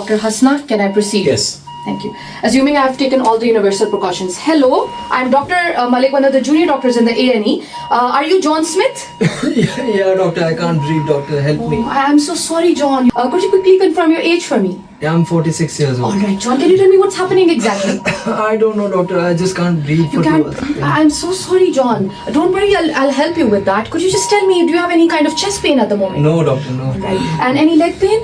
Dr. Hasana. Can I proceed? Yes. Thank you. Assuming I have taken all the universal precautions. Hello, I'm Dr. Malik, one of the junior doctors in the A&E. Are you John Smith? Yeah, doctor, I can't breathe, doctor. Help me. I am so sorry, John. Could you quickly confirm your age for me? Yeah, I'm 46 years old. Alright, John, can you tell me what's happening exactly? I don't know, doctor. I just can't breathe You for can't. 2 hours. I'm so sorry, John. Don't worry, I'll help you with that. Could you just tell me, do you have any kind of chest pain at the moment? No, doctor, no. Right. And any leg pain?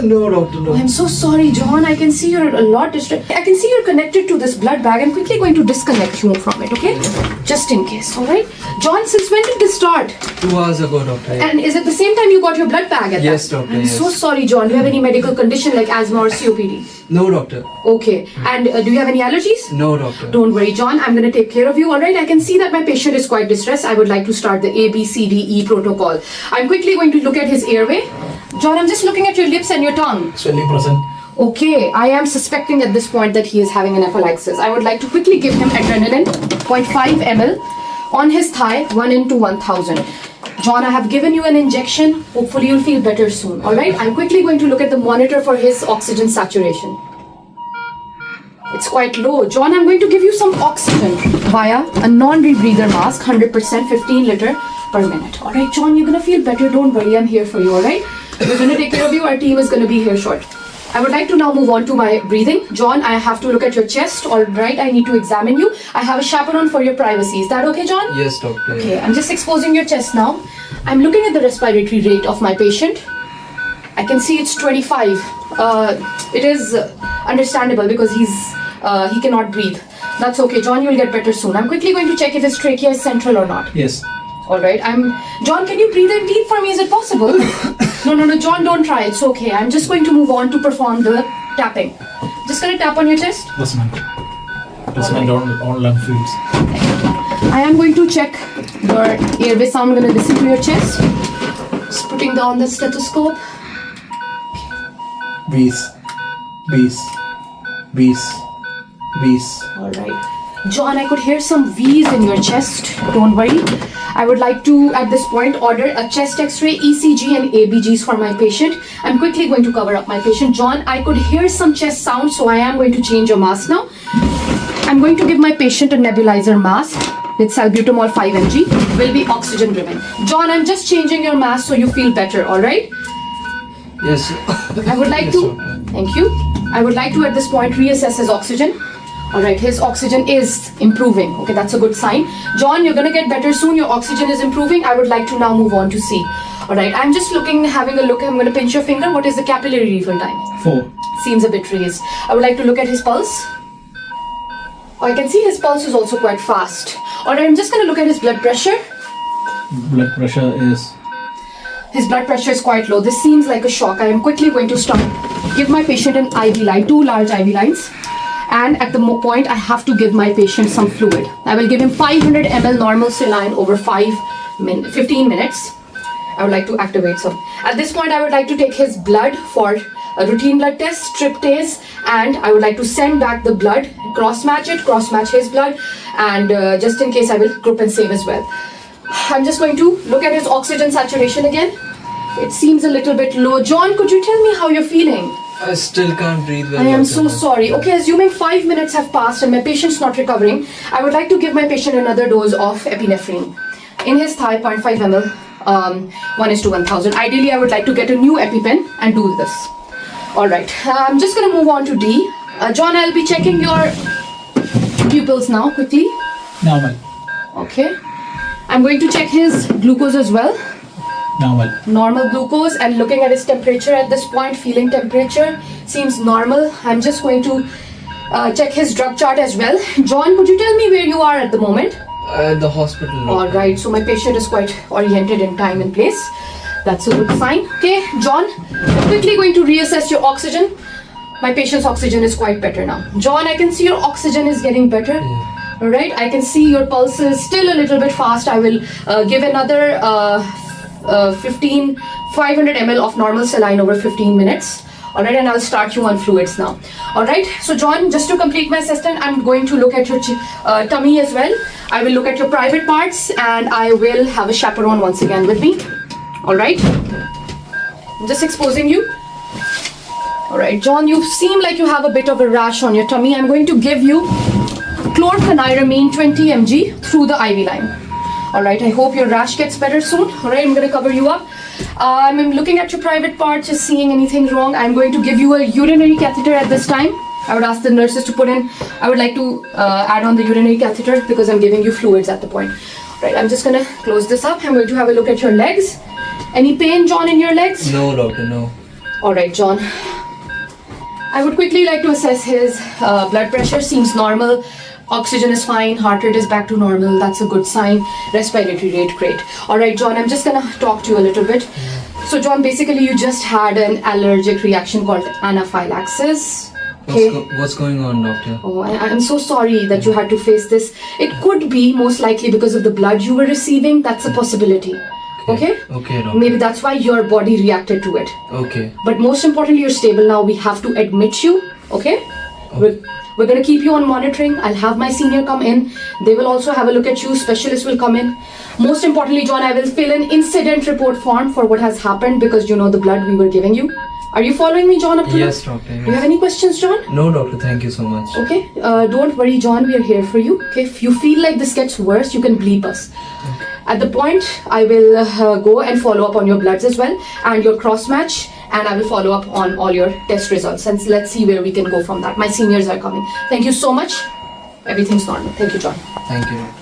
No, doctor, no. I'm so sorry, John. I can see you're a lot distracted. I can see you're connected to this blood bag. I'm quickly going to disconnect you from it, okay? Just in case, alright? John, since when did this start? 2 hours ago, doctor. And is it the same time you got your blood bag at Yes, that? doctor, I'm yes. so sorry, John. Do you have any medical condition like asthma or COPD? No, doctor. Okay. And do you have any allergies? No, doctor. Don't worry, John. I'm going to take care of you, alright? I can see that my patient is quite distressed. I would like to start the ABCDE protocol. I'm quickly going to look at his airway. John, I'm just looking at your lips and your tongue. Swelling present. Okay, I am suspecting at this point that he is having anaphylaxis. I would like to quickly give him adrenaline, 0.5 ml on his thigh, 1 into 1000. John, I have given you an injection. Hopefully you'll feel better soon. Alright, I'm quickly going to look at the monitor for his oxygen saturation. It's quite low. John, I'm going to give you some oxygen via a non-rebreather mask, 100%, 15 liter per minute. Alright, John, you're gonna feel better. Don't worry, I'm here for you, alright? We're gonna take care of you. Our team is gonna be here short. I would like to now move on to my breathing. John, I have to look at your chest. Alright, I need to examine you. I have a chaperone for your privacy. Is that okay, John? Yes, doctor. Okay, I'm just exposing your chest now. I'm looking at the respiratory rate of my patient. I can see it's 25. It is understandable because he cannot breathe. That's okay, John, you'll get better soon. I'm quickly going to check if his trachea is central or not. Yes. Alright, John, can you breathe in deep for me? Is it possible? No, John, don't try. It's okay. I'm just going to move on to perform the tapping. Just gonna tap on your chest. Yes, ma'am. Yes, ma'am. All lung fields. I am going to check your airway sound. I'm gonna listen to your chest. Just putting on the stethoscope. Bees. Alright. John, I could hear some V's in your chest. Don't worry. I would like to, at this point, order a chest x-ray, ECG and ABGs for my patient. I'm quickly going to cover up my patient. John, I could hear some chest sound, so I am going to change your mask now. I'm going to give my patient a nebulizer mask with salbutamol 5 mg. Will be oxygen driven. John, I'm just changing your mask so you feel better, alright? Yes. I would like Yes, to, doctor. thank you. I would like to at this point reassess his oxygen. Alright, his oxygen is improving. Okay, that's a good sign. John, you're gonna get better soon. Your oxygen is improving. I would like to now move on to C. Alright, I'm just having a look. I'm gonna pinch your finger. What is the capillary refill time? 4. Seems a bit raised. I would like to look at his pulse. Oh, I can see his pulse is also quite fast. Alright, I'm just gonna look at his blood pressure. Blood pressure is. His blood pressure is quite low. This seems like a shock. I am quickly going to give my patient an IV line, 2 large IV lines. And at the point, I have to give my patient some fluid. I will give him 500 ml normal saline over 15 minutes. I would like to activate some. At this point, I would like to take his blood for a routine blood test, tryptase, and I would like to send back the blood, cross-match his blood, and just in case I will group and save as well. I'm just going to look at his oxygen saturation again. It seems a little bit low. John, could you tell me how you're feeling? I still can't breathe well. I am doctor. so sorry. Okay, assuming 5 minutes have passed and my patient's not recovering, I would like to give my patient another dose of epinephrine. In his thigh, 0.5 ml, 1 is to 1000. Ideally, I would like to get a new EpiPen and do this. Alright, I'm just going to move on to D. John, I'll be checking your pupils now quickly. Normal. Okay. I'm going to check his glucose as well. Normal glucose, and looking at his temperature at this point, feeling temperature seems normal. I'm just going to check his drug chart as well. John, could you tell me where you are at the moment? At the hospital. doctor. Alright, so my patient is quite oriented in time and place. That's a good sign. Okay, John, I'm quickly going to reassess your oxygen. My patient's oxygen is quite better now. John, I can see your oxygen is getting better. Yeah. Alright, I can see your pulse is still a little bit fast. I will give another 500 ml of normal saline over 15 minutes. Alright, and I'll start you on fluids now. Alright, so John, just to complete my assessment, I'm going to look at your tummy as well. I will look at your private parts, and I will have a chaperone once again with me. Alright, I'm just exposing you. Alright, John, you seem like you have a bit of a rash on your tummy. I'm going to give you chlorpheniramine 20 mg through the IV line. Alright, I hope your rash gets better soon. Alright, I'm going to cover you up. I'm looking at your private parts, just seeing anything wrong. I'm going to give you a urinary catheter at this time. I would ask the nurses to put in, I would like to add on the urinary catheter because I'm giving you fluids at the point. Right, I'm just going to close this up. I'm going to have a look at your legs. Any pain, John, in your legs? No, doctor, no. Alright, John. I would quickly like to assess his blood pressure. Seems normal. Oxygen is fine. Heart rate is back to normal. That's a good sign. Respiratory rate, great. Alright, John, I'm just gonna talk to you a little bit. So, John, basically you just had an allergic reaction called anaphylaxis. Okay. What's going on, doctor? Oh, I'm so sorry that you had to face this. It could be most likely because of the blood you were receiving. That's a possibility. Okay? Okay, doctor. Maybe that's why your body reacted to it. Okay. But most importantly, you're stable now. We have to admit you. Okay? We're going to keep you on monitoring. I'll have my senior come in. They will also have a look at you. Specialists will come in. Most importantly, John, I will fill an incident report form for what has happened because you know the blood we were giving you. Are you following me, John, up to Yes, now? doctor. Yes. Do you have any questions, John? No, doctor. Thank you so much. Okay. Don't worry, John. We are here for you. Okay. If you feel like this gets worse, you can bleep us. Okay. At the point, I will go and follow up on your bloods as well and your cross match, and I will follow up on all your test results, and let's see where we can go from that. My seniors are coming. Thank you so much. Everything's normal. Thank you, John. Thank you, doctor.